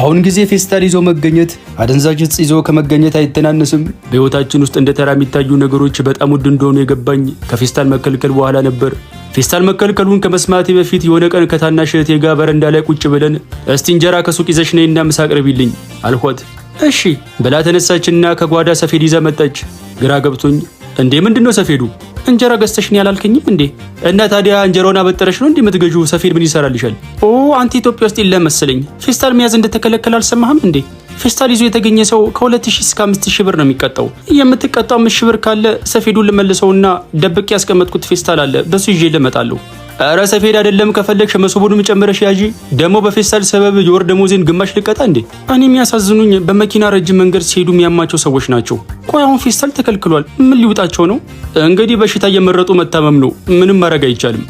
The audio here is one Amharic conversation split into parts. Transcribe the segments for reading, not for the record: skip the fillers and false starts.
በአሁን ጊዜ ፌስታል ይዞ መገኘት አደንዛዥ ዕፅ ይዞ ከመገኘት አይተናነስም። በህይወታችን ውስጥ እንደ ተራ የሚታዩ ነገሮች በጣም ውድ እንደሆኑ የገባኝ ከፌስታል መከልከል በኋላ ነበር። ፌስታል መከልከሉን ከመስማቴ በፊት የሆነ ቀን ከታናሽ እህቴ ጋር በረንዳ ላይ ቁጭ ብለን እስቲ እንጀራ ከሱቅ ይዘሽ ነይና ምሳ አቅርቢልኝ አልኳት። እሺ ብላ ተነሳችና ከጓዳ ሰፌድ ይዛ መጣች። ግራ ገብቶኝ እንዴ ምንድነው ሰፌዱ? እንጀራ ገዝተሽኝ ያላልከኝም እንዴ? እና ታዲያ እንጀራውን አበጠረሽ ነው እንዴ የምትገዢው? ሰፌድ ምን ይሰራልሻል? ኦ አንተ ኢትዮጵያ ውስጥ የለም መሰለኝ። ፌስታል መያዝ እንደተከለከለ አልሰማህም እንዴ? ፌስታል ይዞ የተገኘ ሰው ከ2000 እስከ 5000 ብር ነው የሚቀጣው። የምትቀጣው 5000 ብር ካለ ሰፌዱን ልመልሰውና ደብቄ ያስቀመጥኩት ፌስታል አለ በሱ ይዤ ልመጣለሁ። አረ ሰፌድ አይደለም ከፈለግሽ መሶቡንም ጨምረሽ ያዢ። ደግሞ በፌስታል ሰበብ የወር ደሞዜን ግማሽ ልቀጣ እንዴ? እኔ የሚያሳዝኑኝ በመኪና ረጅም መንገድ ሲሄዱ የሚያማቸው ሰዎች ናቸው። ቆይ አሁን ፌስታል ተከልክሏል፣ ምን ሊውጣቸው ነው? እንግዲህ በሽታ እየመረጡ መታመም ነው፣ ምንም ማድረግ አይቻልም።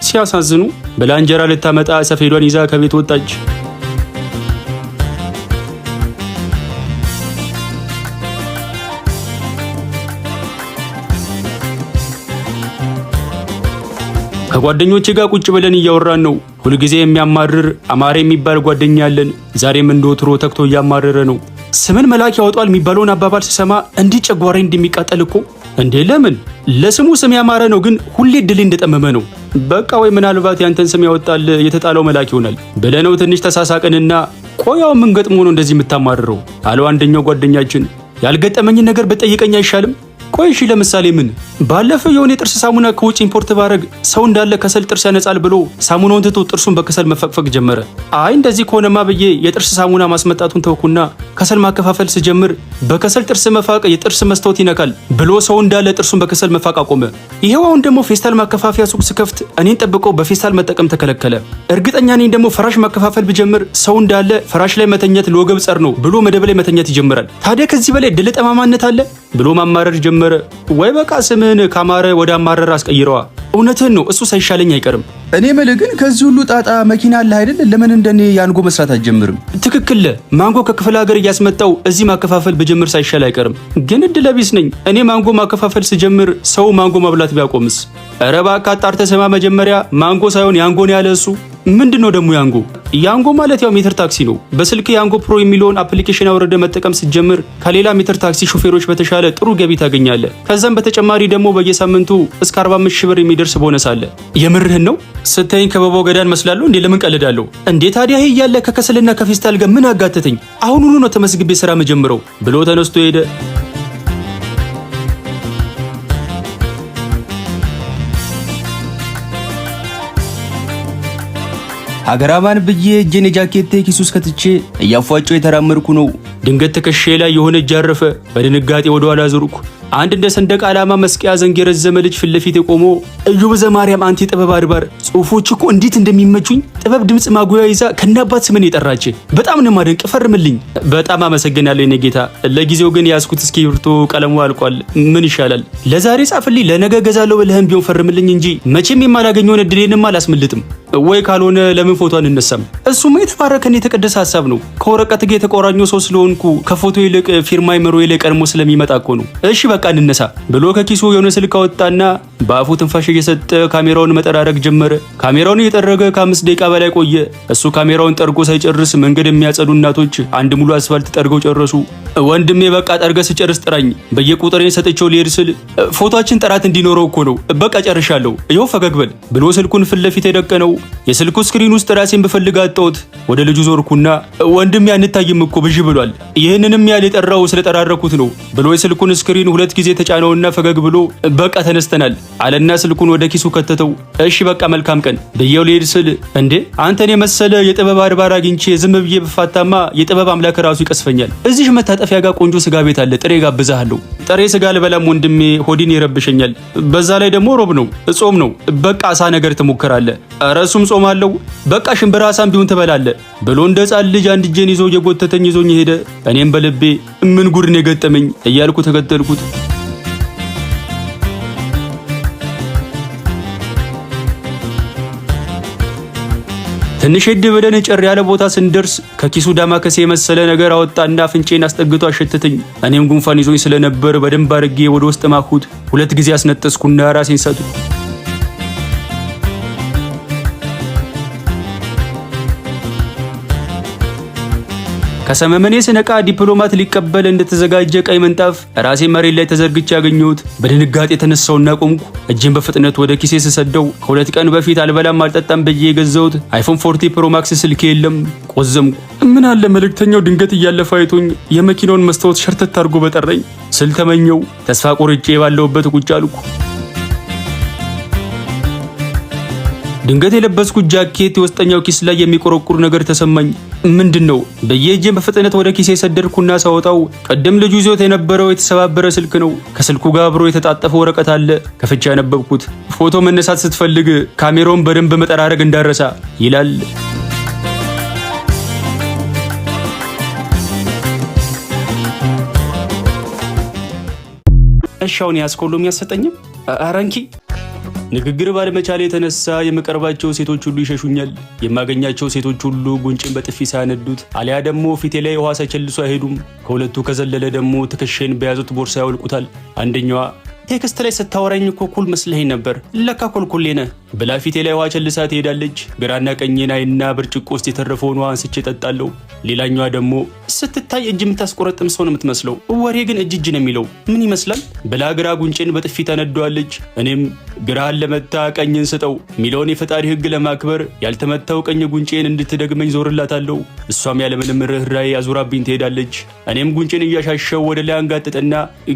ሲያሳዝኑ ብላ እንጀራ ልታመጣ ሰፌዷን ይዛ ከቤት ወጣች። ከጓደኞቼ ጋር ቁጭ ብለን እያወራን ነው። ሁልጊዜ የሚያማርር አማረ የሚባል ጓደኛ ያለን ዛሬም እንደወትሮ ተክቶ እያማረረ ነው። ስምን መልአክ ያወጣል የሚባለውን አባባል ስሰማ እንዲህ ጨጓራዬ እንደሚቃጠል እኮ። እንዴ ለምን? ለስሙ ስም ያማረ ነው፣ ግን ሁሌ ድሌ እንደጠመመ ነው። በቃ ወይ ምናልባት ያንተን ስም ያወጣል የተጣለው መልአክ ይሆናል ብለነው ትንሽ ተሳሳቅንና ቆያው ምን ገጥሞ ነው እንደዚህ የምታማርረው አለው አንደኛው ጓደኛችን። ያልገጠመኝን ነገር ብትጠይቀኝ አይሻልም? ቆይ እሺ ለምሳሌ ምን? ባለፈው የሆነ የጥርስ ሳሙና ከውጭ ኢምፖርት ባረግ ሰው እንዳለ ከሰል ጥርስ ያነጻል ብሎ ሳሙናውን ትቶ ጥርሱን በከሰል መፈቅፈቅ ጀመረ። አይ እንደዚህ ከሆነማ ብዬ የጥርስ ሳሙና ማስመጣቱን ተውኩና ከሰል ማከፋፈል ስጀምር በከሰል ጥርስ መፋቅ የጥርስ መስታወት ይነካል ብሎ ሰው እንዳለ ጥርሱን በከሰል መፋቅ አቆመ። ይሄው አሁን ደግሞ ፌስታል ማከፋፈያ ሱቅ ስከፍት እኔን ጠብቆ በፌስታል መጠቀም ተከለከለ። እርግጠኛ ነኝ ደግሞ ፍራሽ ማከፋፈል ብጀምር ሰው እንዳለ ፍራሽ ላይ መተኛት ለወገብ ጸር ነው ብሎ መደብ ላይ መተኛት ይጀምራል። ታዲያ ከዚህ በላይ ድል ጠማማነት አለ ብሎ ማማረር ጀመረ። ወይ በቃ ስምን ካማረ ወደ አማረር አስቀይረዋ። እውነትህን ነው፣ እሱ ሳይሻለኝ አይቀርም። እኔ መልህ ግን ከዚህ ሁሉ ጣጣ መኪና አለ አይደል? ለምን እንደኔ ያንጎ መስራት አትጀምርም? ትክክል። ማንጎ ከክፍለ ሀገር እያስመጣው እዚህ ማከፋፈል ብጀምር ሳይሻል አይቀርም። ግን እድለ ቢስ ነኝ። እኔ ማንጎ ማከፋፈል ስጀምር ሰው ማንጎ ማብላት ቢያቆምስ? ኧረ እባክህ አጣርተህ ስማ። መጀመሪያ ማንጎ ሳይሆን ያንጎን ያለ እሱ ምንድነው ደግሞ ያንጎ? ያንጎ ማለት ያው ሜትር ታክሲ ነው። በስልክ ያንጎ ፕሮ የሚለውን አፕሊኬሽን አውርደ መጠቀም ስትጀምር ከሌላ ሜትር ታክሲ ሾፌሮች በተሻለ ጥሩ ገቢ ታገኛለህ። ከዛም በተጨማሪ ደግሞ በየሳምንቱ እስከ 45000 ብር የሚደርስ ቦነስ አለ። የምርህን ነው? ስታይኝ ከበባው ገዳን መስላለሁ እንዴ? ለምን ቀልዳለሁ እንዴ? ታዲያ ይሄ እያለ ከከሰልና ከፌስታል ጋር ምን አጋተተኝ? አሁኑኑ ነው ተመስግቤ ስራ መጀመረው ብሎ ተነስቶ ሄደ። ሀገራባን ብዬ እጄን የጃኬቴ ኪስ ውስጥ ከትቼ እያፏጨው የተራመድኩ ነው። ድንገት ትከሻዬ ላይ የሆነ እጅ አረፈ። በድንጋጤ ወደ ኋላ ዞርኩ። አንድ እንደ ሰንደቅ ዓላማ መስቀያ ዘንግ የረዘመ ልጅ ፊት ለፊት ቆሞ እዮብ ዘማርያም አንቲ ጥበብ አድባር ጽሁፎች እኮ እንዴት እንደሚመቹኝ ጥበብ ድምጽ ማጉያ ይዛ ከናባት ስምን የጠራች በጣም ነው ማደንቅ። ፈርምልኝ። በጣም አመሰግናለሁ የኔ ጌታ። ለጊዜው ግን ያስኩት እስክሪብቶ ቀለሙ አልቋል። ምን ይሻላል? ለዛሬ ጻፍልኝ፣ ለነገ ገዛለሁ ብለህም ቢሆን ፈርምልኝ እንጂ መቼም የማላገኘውን እድሌንም አላስመልጥም። ወይ ካልሆነ ለምን ፎቶ አንነሳም? እሱማ የተባረከን የተቀደሰ ሐሳብ ነው። ከወረቀት ጋር የተቆራኘው ሰው ስለሆንኩ ከፎቶ ይልቅ ፊርማ ይመሮ ላይ ቀድሞ ስለሚመጣ እኮ ነው። እሺ በቃ እንነሳ ብሎ ከኪሱ የሆነ ስልክ አወጣና በአፉ ትንፋሽ እየሰጠ ካሜራውን መጠራረግ ጀመረ። ካሜራውን እየጠረገ ከ5 ደቂቃ በላይ ቆየ። እሱ ካሜራውን ጠርጎ ሳይጨርስ መንገድ የሚያጸዱ እናቶች አንድ ሙሉ አስፋልት ጠርገው ጨረሱ። ወንድሜ በቃ ጠርገ ስጨርስ ጥራኝ፣ በየቁጥሬ ሰጥቼው ሊሄድ ስል ፎቶአችን ጥራት እንዲኖረው እኮ ነው። በቃ ጨርሻለሁ፣ ይኸው ፈገግ በል ብሎ ስልኩን ፊት ለፊት የደቀነው። የስልኩ ስክሪን ውስጥ ራሴን ብፈልግ አጣሁት። ወደ ልጁ ዞርኩና ወንድሜ አንታይም እኮ ብዥ ብሏል። ይህንንም ያህል የጠራው ስለጠራረኩት ነው ብሎ የስልኩን ስክሪን 2 ጊዜ ተጫነውና ፈገግ ብሎ በቃ ተነስተናል አለና ስልኩን ወደ ኪሱ ከተተው። እሺ በቃ መልካም ቀን ብዬው ልሄድ ስል እንዴ አንተን የመሰለ የጥበብ አድባር አግኝቼ ዝም ብዬ ብፋታማ የጥበብ አምላክ ራሱ ይቀስፈኛል። እዚህ መታጠፊያ ጋር ቆንጆ ስጋ ቤት አለ፣ ጥሬ ጋብዛለሁ። ጥሬ ስጋ ልበላም ወንድሜ፣ ሆዲን ይረብሸኛል። በዛ ላይ ደግሞ ሮብ ነው፣ ጾም ነው። በቃ አሳ ነገር ትሞክራለህ። ኧረ እሱም ጾም አለው። በቃ ሽምብራ አሳም ቢሆን ትበላለህ ብሎ እንደ ሕፃን ልጅ አንድ እጄን ይዞ እየጎተተኝ ይዞኝ ሄደ። እኔም በልቤ ምን ጉድ ነው የገጠመኝ እያልኩ ተከተልኩት። ትንሽ ሄድ ብለን ጭር ያለ ቦታ ስንደርስ ከኪሱ ዳማከሴ የመሰለ ነገር አወጣና አፍንጬን አስጠግቶ አሸተተኝ። እኔም ጉንፋን ይዞኝ ስለነበር በደንብ አድርጌ ወደ ውስጥ ማኩት። 2 ጊዜ አስነጠስኩና ራሴን ሰጡ። ከሰመመኔ ስነቃ ዲፕሎማት ሊቀበል እንደተዘጋጀ ቀይ ምንጣፍ ራሴ መሬት ላይ ተዘርግቼ ያገኘሁት። በድንጋጤ የተነሳውና ቆምኩ። እጄን በፍጥነት ወደ ኪሴ ስሰደው ከሁለት ቀን በፊት አልበላም አልጠጣም ብዬ የገዛሁት አይፎን 40 ፕሮ ማክስ ስልኬ የለም። ቆዘምኩ። ምን አለ መልእክተኛው ድንገት እያለፈ አይቶኝ የመኪናውን መስታወት ሸርተት አድርጎ በጠረኝ ስል ተመኘው። ተስፋ ቆርጬ ባለሁበት ቁጭ አልኩ። ድንገት የለበስኩት ጃኬት የውስጠኛው ኪስ ላይ የሚቆረቁር ነገር ተሰማኝ። ምንድነው? በየእጄን በፍጥነት ወደ ኪሴ ሰደድኩና ሳወጣው ቀደም ልጁ ይዞት የነበረው የተሰባበረ ስልክ ነው። ከስልኩ ጋር አብሮ የተጣጠፈ ወረቀት አለ። ከፍቼ ያነበብኩት ፎቶ መነሳት ስትፈልግ ካሜራውን በደንብ መጠራረግ እንዳረሳ ይላል። እሻውን ያስኮሎም ያሰጠኝም አራንኪ ንግግር ባለመቻሌ የተነሳ የምቀርባቸው ሴቶች ሁሉ ይሸሹኛል። የማገኛቸው ሴቶች ሁሉ ጉንጭን በጥፊ ሳያነዱት አሊያ ደግሞ ፊቴ ላይ ውሃ ሳይቸልሱ አይሄዱም። ከሁለቱ ከዘለለ ደግሞ ትከሻዬን በያዙት ቦርሳ ያወልቁታል። አንደኛዋ ቴክስት ላይ ስታወራኝ እኮ ኩል መስለኸኝ ነበር፣ ለካ ኮልኩሌ ነህ ብላ ፊቴ ላይ ውሃ ቸልሳ ትሄዳለች። ግራና ቀኜን አይና ብርጭቆ ውስጥ የተረፈውን ውሃ አንስቼ እጠጣለሁ። ሌላኛዋ ደግሞ ስትታይ እጅ የምታስቆረጥም ሰው ነው የምትመስለው፣ ወሬ ግን እጅ ነው የሚለው ምን ይመስላል ብላ ግራ ጉንጬን በጥፊ ታነደዋለች። እኔም ግራህን ለመታ ቀኝን ስጠው ሚለውን የፈጣሪ ሕግ ለማክበር ያልተመታው ቀኝ ጉንጬን እንድትደግመኝ ዞርላታለሁ። እሷም ያለምንም ርኅራኄ አዙራብኝ ትሄዳለች። እኔም ጉንጬን እያሻሸው ወደ ላይ አንጋጥጥና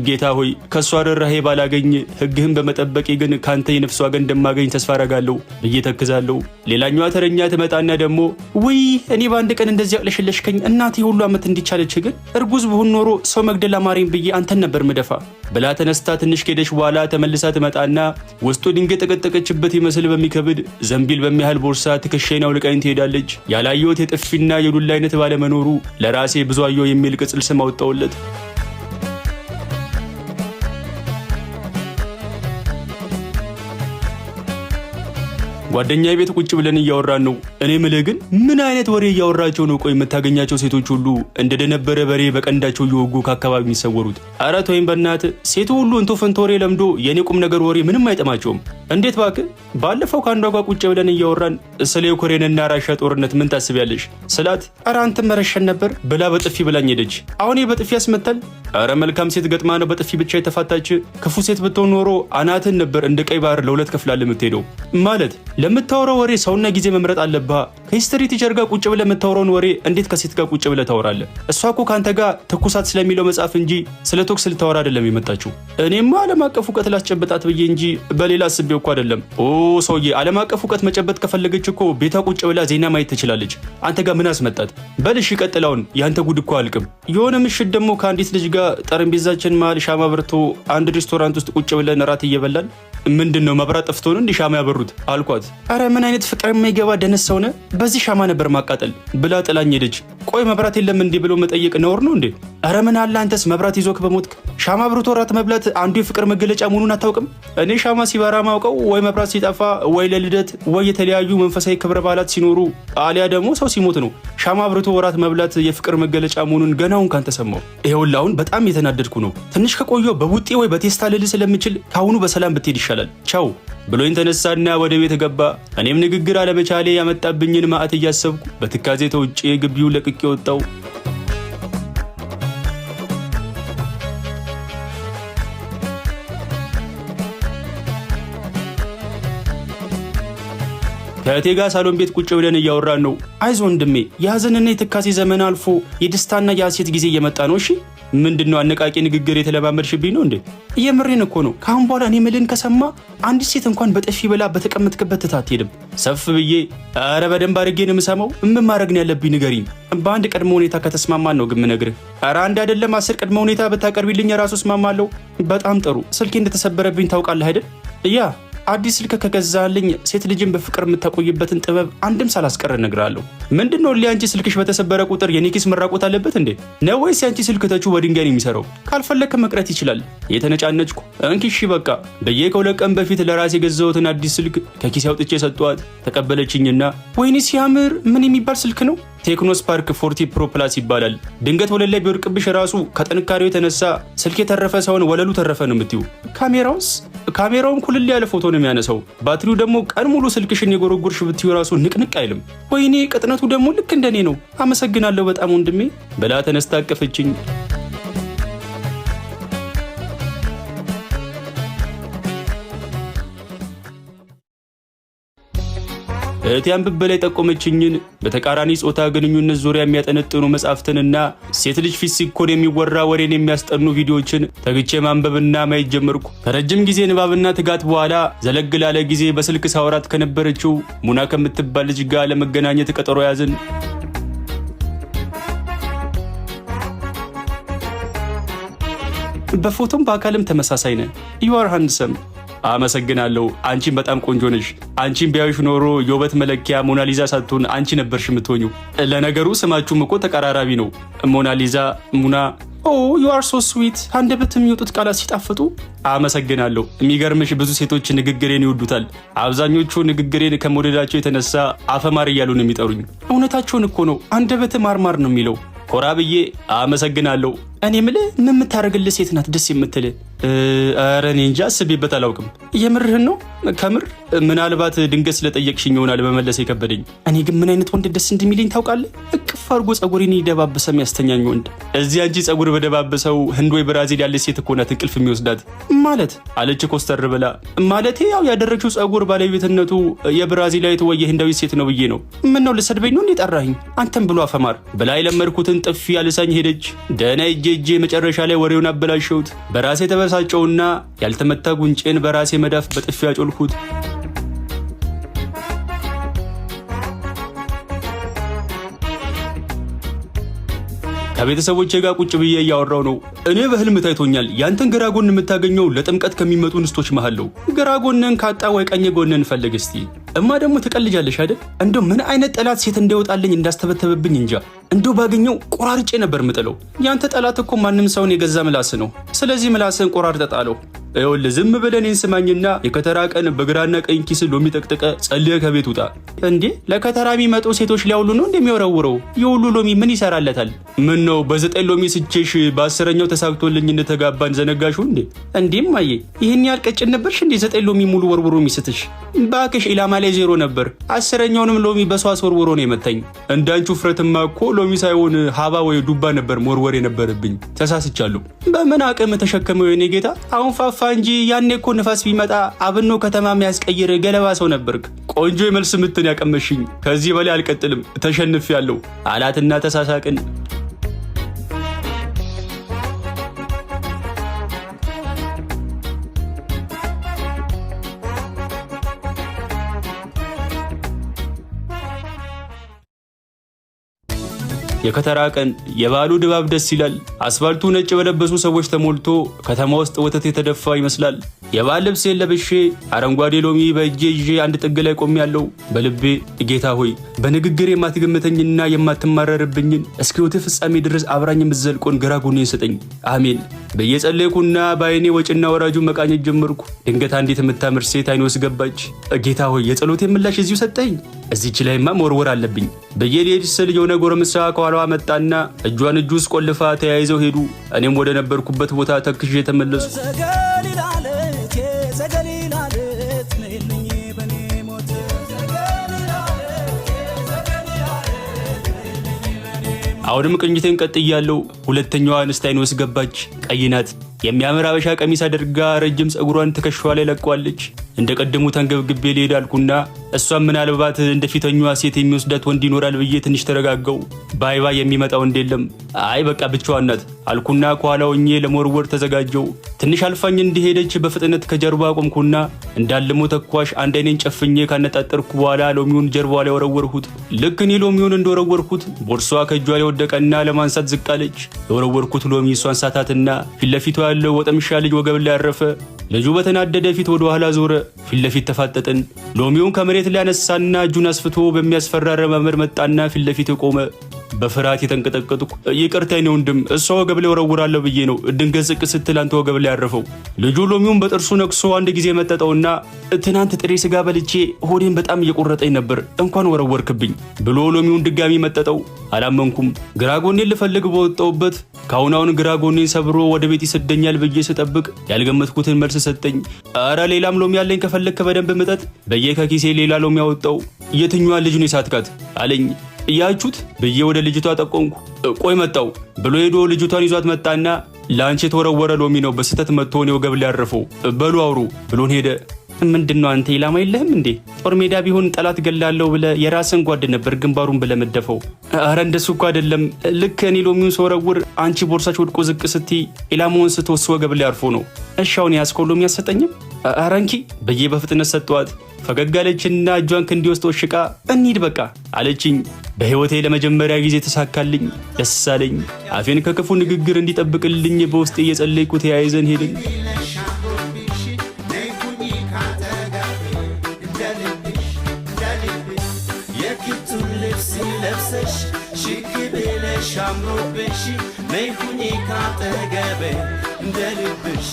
ጌታ ሆይ ከእሷ ርኅራኄ ባላገኝ ሕግህን በመጠበቄ ግን ካንተ የነፍስ ዋጋ እንደማገኝ ተስፋ አረጋለሁ ብዬ ተክዛለሁ። ሌላኛዋ ተረኛ ትመጣና ደግሞ ውይ እኔ በአንድ ቀን እንደዚህ አቅለሽለሽከኝ እናቴ ሁሉ ዓመት እንዲቻለች ግን እርጉዝ ብሆን ኖሮ ሰው መግደል አማረኝ ብዬ አንተን ነበር ምደፋ ብላ ተነስታ ትንሽ ከሄደች በኋላ ተመልሳ ትመጣና ውስጡ ድንጋይ ጠቀጠቀችበት ይመስል በሚከብድ ዘንቢል በሚያህል ቦርሳ ትከሻዬን አውልቃኝ ትሄዳለች። ያላየሁት የጥፊና የዱላ አይነት ባለመኖሩ ለራሴ ብዙአየሁ የሚል ቅጽል ስም አወጣሁለት። ጓደኛዬ ቤት ቁጭ ብለን እያወራን ነው። እኔ ምልህ ግን ምን አይነት ወሬ እያወራቸው ነው? ቆይ የምታገኛቸው ሴቶች ሁሉ እንደደነበረ በሬ በቀንዳቸው እየወጉ ከአካባቢ የሚሰወሩት? ኧረ ተወይም በእናትህ። ሴቱ ሁሉ እንቶ ፈንቶ ወሬ ለምዶ የኔ ቁም ነገር ወሬ ምንም አይጠማቸውም። እንዴት እባክህ? ባለፈው ከአንዷ ጋር ቁጭ ብለን እያወራን ስለ ዩክሬንና ራሻ ጦርነት ምን ታስቢያለሽ ስላት ኧረ አንተም መረሸን ነበር ብላ በጥፊ ብላኝ ሄደች። አሁን በጥፊ ያስመታል? ኧረ መልካም ሴት ገጥማ ነው በጥፊ ብቻ የተፋታች። ክፉ ሴት ብትሆን ኖሮ አናትን ነበር እንደ ቀይ ባህር ለሁለት ከፍላል የምትሄደው። ማለት ለምታወራው ወሬ ሰውና ጊዜ መምረጥ አለብህ። ከሂስትሪ ቲቸር ጋር ቁጭ ብለህ የምታወራውን ወሬ እንዴት ከሴት ጋር ቁጭ ብለህ ታወራለህ? እሷ እኮ ካንተ ጋር ትኩሳት ስለሚለው መጽሐፍ እንጂ ስለ ቶክስ ልታወራ አይደለም የመጣችው። እኔማ ዓለም አቀፍ እውቀት ላስጨብጣት ብዬ እንጂ በሌላ አስቤው እኮ አይደለም። ኦ ሰውዬ፣ ዓለም አቀፍ እውቀት መጨበጥ ከፈለገች እኮ ቤቷ ቁጭ ብላ ዜና ማየት ትችላለች። አንተ ጋር ምን አስመጣት? በልሽ ይቀጥላውን። ያንተ ጉድ እኮ አልቅም። የሆነ ምሽት ደግሞ ከአንዲት ልጅ ጋር ጠረጴዛችን መሀል ሻማ በርቶ አንድ ሬስቶራንት ውስጥ ቁጭ ብለን እራት እየበላን ምንድነው መብራት ጠፍቶ ነው እንዲህ ሻማ ያበሩት አልኳት። አረ ምን አይነት ፍቅር የማይገባ ደነስ ሰው ነህ፣ በዚህ ሻማ ነበር ማቃጠል ብላ ጥላኝ ሄደች። ቆይ መብራት የለም እንዴ ብሎ መጠየቅ ነውር ነው እንዴ? አረ ምን አለ አንተስ መብራት ይዞክ በሞትክ። ሻማ አብርቶ እራት መብላት አንዱ የፍቅር መገለጫ መሆኑን አታውቅም? እኔ ሻማ ሲበራ ማውቀው ወይ መብራት ሲጠፋ ወይ ለልደት ወይ የተለያዩ መንፈሳዊ ክብረ በዓላት ሲኖሩ አሊያ ደግሞ ሰው ሲሞት ነው። ሻማ አብርቶ እራት መብላት የፍቅር መገለጫ መሆኑን ገናውን ካንተ ሰማው። ይኸውልህ አሁን በጣም የተናደድኩ ነው። ትንሽ ከቆየው በቡጤ ወይ በቴስታ ልልህ ስለምችል ካሁኑ በሰላም ብትሄድ ይሻላል። ቻው ብሎኝ ተነሳና ወደ ቤት ገባ። እኔም ንግግር አለመቻሌ ያመጣብኝን ማዕት እያሰብኩ በትካዜ ተውጬ ግቢውን ለቅቄ ወጣው። ከእቴ ጋር ሳሎን ቤት ቁጭ ብለን እያወራን ነው። አይዞህ ወንድሜ፣ የሀዘንና የትካሴ ዘመን አልፎ የደስታና የሐሴት ጊዜ እየመጣ ነው። እሺ ምንድነው አነቃቂ ንግግር የተለማመድሽብኝ ነው እንዴ? የምሬን እኮ ነው። ካሁን በኋላ እኔ ምልን ከሰማ አንዲት ሴት እንኳን በጥፊ ብላ በተቀመጥክበት ትታት አትሄድም። ሰፍ ብዬ አረ በደንብ አድርጌ ነው የምሰማው። ምን ማድረግ ነው ያለብኝ ንገሪኝ። በአንድ ቅድመ ሁኔታ ከተስማማን ነው ግን የምነግርህ። አረ አንድ አይደለም 10 ቅድመ ሁኔታ ብታቀርቢልኝ ራሱ እስማማለሁ። በጣም ጥሩ። ስልኬ እንደተሰበረብኝ ታውቃለህ አይደል? ያ አዲስ ስልክ ከገዛልኝ ሴት ልጅን በፍቅር የምታቆይበትን ጥበብ አንድም ሳላስቀር እነግርሃለሁ። ምንድነው አንቺ ስልክሽ በተሰበረ ቁጥር የኔ ኪስ መራቆት አለበት እንዴ? ነው ወይስ ያንቺ ስልክ ተቹ በድንጋይ ነው የሚሰራው? ካልፈለክ መቅረት ይችላል። የተነጫነጭኩ እንኪሽ በቃ በየ ከሁለት ቀን በፊት ለራሴ የገዛሁትን አዲስ ስልክ ከኪስ አውጥቼ ሰጧት። ተቀበለችኝና ወይኔ ሲያምር፣ ምን የሚባል ስልክ ነው? ቴክኖ ስፓርክ 40 ፕሮ ፕላስ ይባላል። ድንገት ወለል ላይ ቢወርቅብሽ ራሱ ከጥንካሬው የተነሳ ስልክ የተረፈ ሳይሆን ወለሉ ተረፈ ነው የምትዩ። ካሜራውም ኩልል ያለ ፎቶ ነው የሚያነሳው። ባትሪው ደግሞ ቀን ሙሉ ስልክሽን የጎረጎርሽ ብትዩ ራሱ ንቅንቅ አይልም። ወይኔ ቅጥነቱ ደግሞ ልክ እንደኔ ነው። አመሰግናለሁ በጣም ወንድሜ ብላ ተነስታ አቀፈችኝ። እህቴ አንብቤ ላይ ጠቆመችኝን በተቃራኒ ጾታ ግንኙነት ዙሪያ የሚያጠነጥኑ መጻሕፍትንና ሴት ልጅ ፊት ሲኮን የሚወራ ወሬን የሚያስጠኑ ቪዲዮዎችን ተግቼ ማንበብና ማየት ጀመርኩ። ከረጅም ጊዜ ንባብና ትጋት በኋላ ዘለግ ላለ ጊዜ በስልክ ሳወራት ከነበረችው ሙና ከምትባል ልጅ ጋር ለመገናኘት ቀጠሮ ያዝን። በፎቶም በአካልም ተመሳሳይ ነን። you are handsome። አመሰግናለሁ። አንቺን በጣም ቆንጆ ነሽ። አንቺን ቢያዩሽ ኖሮ የውበት መለኪያ ሞናሊዛ ሳትሆን አንቺ ነበርሽ የምትሆኙ። ለነገሩ ስማችሁም እኮ ተቀራራቢ ነው። ሞናሊዛ፣ ሙና። ኦ you are so sweet። አንደበት የሚወጡት ቃላት ሲጣፍጡ። አመሰግናለሁ። የሚገርምሽ ብዙ ሴቶች ንግግሬን ይወዱታል። አብዛኞቹ ንግግሬን ከመውደዳቸው የተነሳ አፈማር እያሉ ነው የሚጠሩኝ። እውነታቸውን እኮ ነው። አንደበት ማርማር ነው የሚለው። ኮራ ብዬ አመሰግናለሁ። እኔ ምልህ ምን የምታደርግልህ ሴት ናት ደስ የምትልህ? ኧረ እኔ እንጃ አስቤበት አላውቅም። የምርህን ነው? ከምር ምናልባት ድንገት ስለጠየቅሽኝ ይሆናል በመለስ የከበደኝ። እኔ ግን ምን አይነት ወንድ ደስ እንደሚለኝ ታውቃለህ? እቅፍ አድርጎ ጸጉሬን ይደባበሰ የሚያስተኛኝ ወንድ። እዚህ አንቺ ጸጉር በደባበሰው ህንድ ወይ ብራዚል ያለች ሴት እኮ ናት እንቅልፍ የሚወስዳት ማለት አለች ኮስተር ብላ። ማለቴ ያው ያደረችው ጸጉር ባለቤትነቱ የብራዚላዊት ወይ የህንዳዊት ሴት ነው ብዬ ነው። ምን ነው ልሰድበኝ ነው እንዴ ጠራኸኝ? አንተም ብሎ አፈማር ብላ የለመድኩትን ጥፊ ያልሳኝ ሄደች። ደህና እጄ መጨረሻ ላይ ወሬውን አበላሸሁት። በራሴ ተበሳጨውና ያልተመታ ጉንጬን በራሴ መዳፍ በጥፊ አጮልኩት። ከቤተሰቦቼ ጋር ቁጭ ብዬ እያወራው ነው። እኔ በህልም ታይቶኛል ያንተን ግራ ጎን የምታገኘው ለጥምቀት ከሚመጡ እንስቶች መሃል ነው። ግራ ጎንን ካጣ ወይ ቀኝ ጎንን ፈልግ እስቲ። እማ ደግሞ ትቀልጃለሽ አይደል? እንደው ምን አይነት ጠላት ሴት እንዳይወጣልኝ እንዳስተበተበብኝ እንጃ። እንደው ባገኘው ቆራርጬ ነበር ምጥለው። ያንተ ጠላት እኮ ማንም ሰውን የገዛ ምላስ ነው። ስለዚህ ምላስን ቆራርጠ ጣለው። ይኸውልህ ዝም ብለን እንስማኝና የከተራ ቀን በግራና ቀኝ ኪስ ሎሚ ጠቅጥቀ ጸልየ ከቤት ውጣ። እንዴ ለከተራ የሚመጡ ሴቶች ሊያውሉ ነው እንደሚወረውረው? የሁሉ ሎሚ ምን ይሰራለታል? ምን ነው በ9 ሎሚ ስቼሽ በ10ኛው ተሳክቶልኝ እንደተጋባን ዘነጋሹ እንዴ? እንዴም አየ ይሄን ያህል ቀጭን ነበርሽ እንዴ 9 ሎሚ ሙሉ ወርውሮ የሚስትሽ? ባክሽ ኢላማ ላይ 0 ነበር። 10ኛውንም ሎሚ በሷስ ወርውሮ ነው የመታኝ። እንዳንቹ ፍረትማ እኮ ሎሚ ሳይሆን ሀባ ወይ ዱባ ነበር መወርወር የነበረብኝ። ተሳስቻለሁ። በምን አቅም ተሸከመው የኔ ጌታ? አሁን ፋፋ እንጂ ያኔ እኮ ንፋስ ቢመጣ አብኖ ከተማ የሚያስቀይር ገለባ ሰው ነበርክ። ቆንጆ የመልስ ምትን ያቀመሽኝ። ከዚህ በላይ አልቀጥልም፣ ተሸንፌያለሁ አላትና ተሳሳቅን። የከተራ ቀን የበዓሉ ድባብ ደስ ይላል። አስፋልቱ ነጭ በለበሱ ሰዎች ተሞልቶ ከተማ ውስጥ ወተት የተደፋ ይመስላል። የበዓል ልብሴን ለብሼ አረንጓዴ ሎሚ በእጄ ይዤ አንድ ጥግ ላይ ቆሜያለሁ። በልቤ ጌታ ሆይ በንግግር የማትገምተኝና የማትማረርብኝን እስከ ሕይወቴ ፍጻሜ ድረስ አብራኝ የምትዘልቆን ግራ ጎኔን ስጠኝ አሜን ብዬ ጸለይኩና በዓይኔ ወጭና ወራጁን መቃኘት ጀመርኩ። ድንገት አንዲት የምታምር ሴት ዓይኔ ውስጥ ገባች። ጌታ ሆይ የጸሎቴ ምላሽ እዚሁ ሰጠኝ። እዚች ላይማ መወርወር አለብኝ ብዬ ልሄድ ስል የሆነ ጎረምሳ ከኋላዋ መጣና እጇን እጁ ውስጥ ቆልፋ ተያይዘው ሄዱ። እኔም ወደ ነበርኩበት ቦታ ተክዤ ተመለስኩ። አሁንም ቅኝቴን ቀጥያለሁ። ሁለተኛዋ እንስት ዓይኔ ውስጥ ገባች። ቀይ ናት። የሚያምር አበሻ ቀሚስ አድርጋ ረጅም ጸጉሯን ትከሻዋ ላይ ለቋለች። እንደ ቀደሙ ተንገብግቤ ልሄድ አልኩና እሷም ምናልባት እንደ ፊተኛዋ ሴት የሚወስዳት ወንድ ይኖራል ብዬ ትንሽ ተረጋጋው። ባይባ የሚመጣ ወንድ የለም። አይ በቃ ብቻዋን ናት አልኩና ከኋላ ሆኜ ለመወርወር ተዘጋጀው። ትንሽ አልፋኝ እንደሄደች በፍጥነት ከጀርባ ቆምኩና እንዳልሞ ተኳሽ አንድ ዓይኔን ጨፍኜ ካነጣጠርኩ በኋላ ሎሚውን ጀርባዋ ላይ ወረወርኩት። ልክ እኔ ሎሚውን እንደወረወርኩት ቦርሷ ከእጇ ላይ ወደቀና ለማንሳት ዝቅ አለች። የወረወርኩት ሎሚ እሷን ሳታትና ፊት ለፊቷ ያለው ወጠምሻ ልጅ ወገብ ላይ ያረፈ። ልጁ በተናደደ ፊት ወደ ኋላ ዞረ። ፊት ለፊት ተፋጠጥን። ሎሚውን ከመሬት ላይ አነሳና እጁን አስፍቶ በሚያስፈራ አረማመድ መጣና ፊት ለፊት ቆመ። በፍርሃት የተንቀጠቀጥኩ ይቅርታኝ ነው ወንድም፣ እሷ ወገብ ላይ ወረውራለሁ ብዬ ነው ድንገት ዝቅ ስትል አንተ ወገብ ላይ ያረፈው። ልጁ ሎሚውን በጥርሱ ነክሶ አንድ ጊዜ መጠጠውና ትናንት ጥሬ ስጋ በልቼ ሆዴን በጣም እየቆረጠኝ ነበር እንኳን ወረወርክብኝ ብሎ ሎሚውን ድጋሚ መጠጠው። አላመንኩም። ግራ ጎኔን ልፈልግ በወጣሁበት ካሁን ግራ ጎኔን ሰብሮ ወደ ቤት ይሰደኛል ብዬ ስጠብቅ ያልገመትኩትን መልስ ሰጠኝ። አረ ሌላም ሎሚ ያለኝ ከፈለክ በደንብ ምጠጥ ብዬ ከኪሴ ሌላ ሎሚ ያወጣው። የትኛዋን ልጅ ነው የሳትካት አለኝ። እያችሁት ብዬ ወደ ልጅቷ ጠቆምኩ። ቆይ መጣው ብሎ ሄዶ ልጅቷን ይዟት መጣና ላንቺ የተወረወረ ሎሚ ነው በስተት መጥቶ ነው ወገብ ላይ ያረፈው በሉ አውሩ ብሎን ሄደ። ምንድነው አንተ ኢላማ የለህም እንዴ? ጦር ሜዳ ቢሆን ጠላት ገላለሁ ብለ የራስን ጓድ ነበር ግንባሩን ብለ መደፈው። አረ እንደሱ እኮ አይደለም። ልክ እኔ ሎሚውን ስወረውር አንቺ ቦርሳች ወድቆ ዝቅ ስትይ ኢላማውን ስትወስ ወገብ ላይ አርፎ ነው። እሺ አሁን ያስኮ ሎሚ ያሰጠኝም? አረ እንኪ ብዬ በፍጥነት ሰጠዋት። ፈገግ አለችና እጇን ክንዴ ውስጥ ወሽቃ እንሂድ በቃ አለችኝ። በህይወቴ ለመጀመሪያ ጊዜ ተሳካልኝ። ደስ አለኝ። አፌን ከክፉ ንግግር እንዲጠብቅልኝ በውስጤ እየጸለይኩ ተያይዘን ሄድን። ለብሰሽ ሽክ ብለሽ አምሮብሽ ነይ ሁኚ ካጠገቤ እንደ ልብሽ